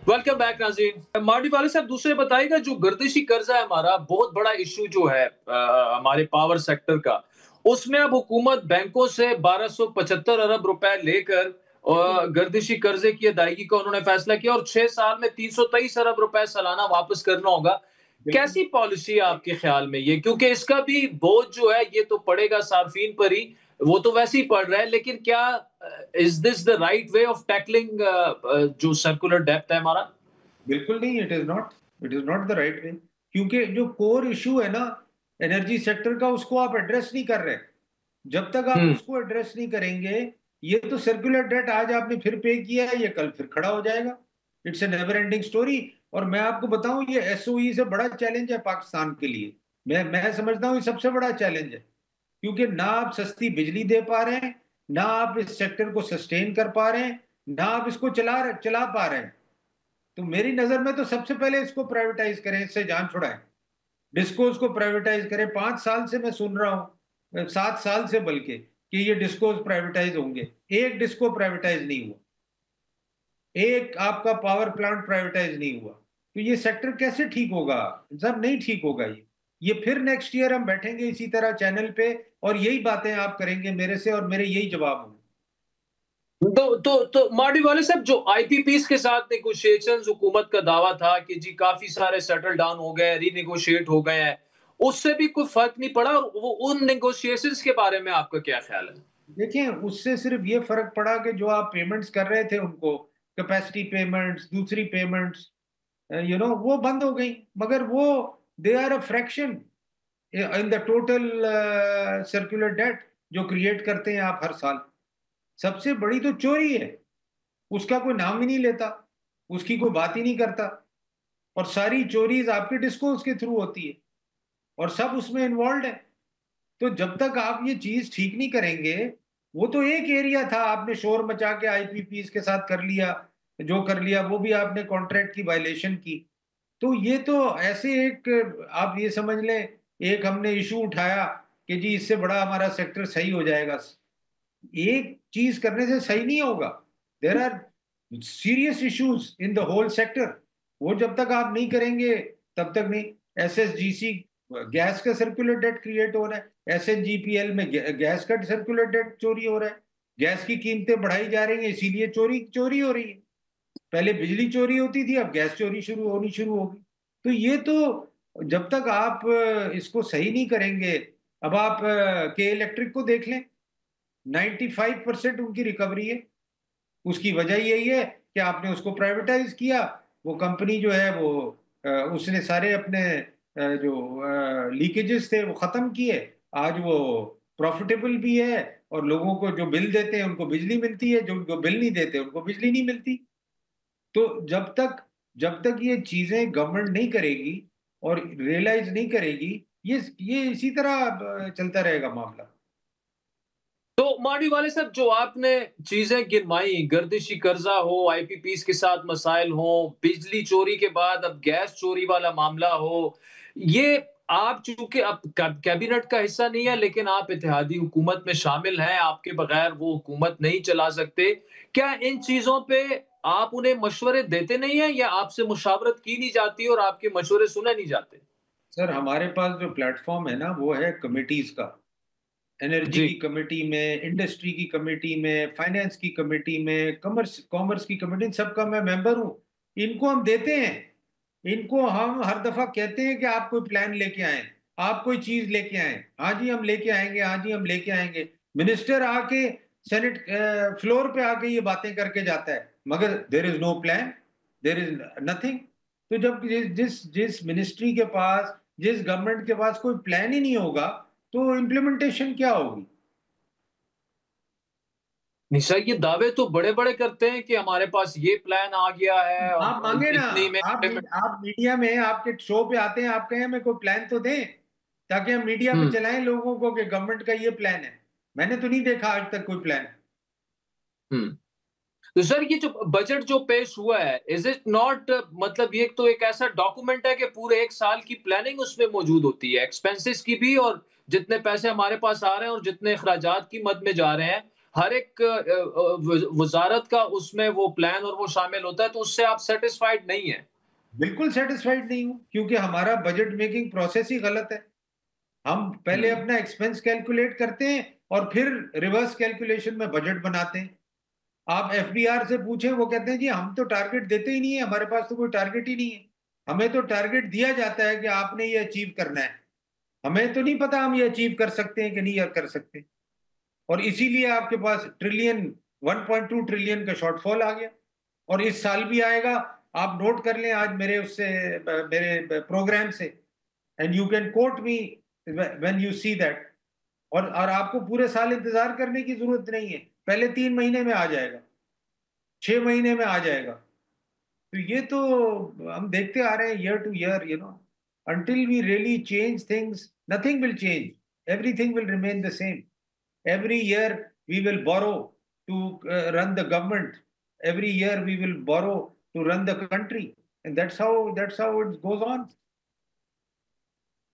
Welcome back नाज़रीन। मार्डी वाले साहब, दूसरे बताइएगा, जो गर्दिशी कर्जा है हमारा, बहुत बड़ा इश्यू जो है हमारे पावर सेक्टर का, उसमें अब हुकूमत बैंकों से 1275 अरब रुपए लेकर गर्दिशी कर्जे की अदायगी का उन्होंने फैसला किया और 6 साल में 323 अरब रुपए सालाना वापस करना होगा। बिल्कुल। कैसी पॉलिसी है आपके ख्याल में ये? क्योंकि इसका भी बोझ जो है ये तो पड़ेगा सार्फिन पर ही, वो तो वैसे ही पड़ रहा है, लेकिन क्या is this the right way of tackling जो सर्कुलर डेप्थ है हमारा? बिल्कुल नहीं, it is not the right way, क्योंकि जो कोर इश्यू है ना एनर्जी सेक्टर का, उसको आप एड्रेस नहीं कर रहे। जब तक आप हुँ। उसको एड्रेस नहीं करेंगे, ये तो सर्कुलर डेट आज आपने फिर पे किया है, ये कल फिर खड़ा हो जाएगा। It's a never ending story. और मैं आपको बताऊं, ये एसओई से बड़ा चैलेंज है पाकिस्तान के लिए। मैं समझता हूँ ये सबसे बड़ा चैलेंज है, क्योंकि ना आप सस्ती बिजली दे पा रहे हैं, ना आप इस सेक्टर को सस्टेन कर पा रहे हैं, ना आप इसको चला पा रहे हैं। तो मेरी नजर में तो सबसे पहले इसको प्राइवेटाइज करें, इससे जान छुड़ाएं। डिस्कोस को प्राइवेटाइज करें। 5 साल से मैं सुन रहा हूं, 7 साल से बल्कि, कि ये डिस्कोस प्राइवेटाइज होंगे। एक डिस्को प्राइवेटाइज नहीं हुआ, एक आपका पावर प्लांट प्राइवेटाइज नहीं हुआ। तो ये सेक्टर कैसे ठीक होगा? सब नहीं ठीक होगा ये फिर नेक्स्ट ईयर हम बैठेंगे इसी तरह चैनल पे, और यही बातें आप करेंगे मेरे से, और मेरे यही जवाब होंगे। तो मार्डी वाले साहब, जो आईपीपीज़ के साथ नेगोशिएशंस हुकूमत का दावा था कि जी काफ़ी सारे सेटल डाउन हो गए, रीनेगोशिएट हो गए हैं, उससे भी कोई फ़र्क नहीं पड़ा और वो उन नेगोशिएशंस के बारे में आपका क्या ख़्याल है? देखिए, उससे सिर्फ ये फर्क पड़ा कि जो आप पेमेंट्स कर रहे थे उनको, कैपेसिटी पेमेंट्स, दूसरी पेमेंट्स, वो बंद हो गई। मगर वो they are a fraction in the total circular debt जो क्रिएट करते हैं आप हर साल। सबसे बड़ी तो चोरी है, उसका कोई नाम ही नहीं लेता, उसकी कोई बात ही नहीं करता। और सारी चोरीज आपके डिस्कोर्स के थ्रू होती है, और सब उसमें इन्वॉल्व है। तो जब तक आप ये चीज ठीक नहीं करेंगे, वो तो एक एरिया था, आपने शोर मचा के आईपीपीज के साथ कर लिया, जो कर लिया वो भी आपने कॉन्ट्रैक्ट की वायलेशन की। तो ये तो ऐसे एक, आप ये समझ लें, एक हमने इशू उठाया कि जी इससे बड़ा हमारा सेक्टर सही हो जाएगा। एक चीज करने से सही नहीं होगा। There are serious issues in the whole sector. वो जब तक आप नहीं करेंगे तब तक नहीं। एसएसजीसी गैस का सर्कुलर डेट क्रिएट हो रहा है, एसएनजीपीएल में गैस का सर्कुलर डेट चोरी हो रहा है। गैस की कीमतें बढ़ाई जा रही हैं, इसीलिए चोरी चोरी हो रही है। पहले बिजली चोरी होती थी, अब गैस चोरी शुरू होगी। तो ये तो जब तक आप इसको सही नहीं करेंगे। अब आप के इलेक्ट्रिक को देख लें, 95% उनकी रिकवरी है। उसकी वजह यही है कि आपने उसको प्राइवेटाइज किया। वो कंपनी जो है वो उसने सारे अपने जो लीकेजेस थे वो खत्म किए। आज वो प्रॉफिटेबल भी है, और लोगों को जो बिल देते हैं उनको बिजली मिलती है, जो उनको बिल नहीं देते उनको बिजली नहीं मिलती। तो जब तक ये चीजें गवर्नमेंट नहीं करेगी और रियलाइज नहीं करेगी, ये इसी तरह चलता रहेगा मामला। तो मार्डी वाले साहब, जो आपने चीज़ें गिनवाई, गर्दिशी कर्जा हो, आईपीपीज़ के साथ मसाइल हो, बिजली चोरी के बाद अब गैस चोरी वाला मामला हो, ये आप चूँकि अब कैबिनेट का हिस्सा नहीं है, लेकिन आप इत्तेहादी हुकूमत में शामिल हैं, आपके बगैर वो हुकूमत नहीं चला सकते। क्या इन चीज़ों पे आप उन्हें मशवरे देते नहीं हैं या आपसे मुशावरत की नहीं जाती और आपके मशवरे सुने नहीं जाते? सर, हमारे पास जो प्लेटफॉर्म है ना, वो है कमिटीज का। एनर्जी जी। की कमेटी में, इंडस्ट्री की कमेटी में, फाइनेंस की कमेटी में, कॉमर्स कॉमर्स की कमेटी, इन सबका मैं मेंबर हूँ। इनको हम देते हैं। इनको हम हर दफा कहते हैं कि आप कोई प्लान लेके आए, आप कोई चीज लेके आए। हाँ जी हम लेके आएंगे, हाँ जी हम लेके आएंगे। मिनिस्टर आके सेनेट फ्लोर पे आके ये बातें करके जाता है, मगर there is no plan, there is nothing. तो जब जिस जिस मिनिस्ट्री के पास, जिस गवर्नमेंट के पास कोई प्लान ही नहीं होगा, तो इम्प्लीमेंटेशन क्या होगी? निशा, ये दावे तो बड़े-बड़े करते हैं कि हमारे पास ये प्लान आ गया है आप और मांगे ना, इतनी में आप मीडिया में, आपके शो पे आते हैं, आप कहें हमें कोई प्लान तो दें, ताकि हम मीडिया पे हुँ, चलाएं लोगों को कि गवर्नमेंट का ये प्लान है। मैंने तो नहीं देखा आज तक कोई प्लान। हुँ। तो सर, ये जो बजट जो पेश हुआ है, इज़ इट नॉट, मतलब ये तो एक ऐसा डॉक्यूमेंट है कि पूरे 1 साल की प्लानिंग उसमें मौजूद होती है, एक्सपेंसेस की भी और जितने पैसे हमारे पास आ रहे हैं और जितने अखराजात की मद में जा रहे हैं, हर एक वज़ारत का उसमें वो प्लान और वो शामिल होता है, तो उससे आप सैटिस्फाइड नहीं हैं। बिल्कुल सैटिस्फाइड नहीं हूँ, क्योंकि हमारा बजट मेकिंग प्रोसेस ही गलत है। हम पहले हुँ। अपना एक्सपेंस कैलकुलेट करते हैं और फिर रिवर्स कैलकुलेशन में बजट बनाते हैं। आप एफबीआर से पूछें, वो कहते हैं जी हम तो टारगेट देते ही नहीं है, हमारे पास तो कोई टारगेट ही नहीं है। हमें तो टारगेट दिया जाता है कि आपने ये अचीव करना है। हमें तो नहीं पता हम ये अचीव कर सकते हैं कि नहीं कर सकते। और इसीलिए आपके पास ट्रिलियन 1.2 ट्रिलियन का शॉर्टफॉल आ गया। और इस साल भी आएगा। आप नोट कर लें आज मेरे उससे मेरे प्रोग्राम से, and you can quote me when you see that. और आपको पूरे साल इंतजार करने की जरूरत नहीं है, पहले 3 महीने में आ जाएगा, 6 महीने में आ जाएगा। तो ये तो हम देखते आ रहे हैं year two year, until we really change things, nothing will change. Everything will remain the same. Every year we will borrow to run the government. Every year we will borrow to run the country, and that's how it goes on.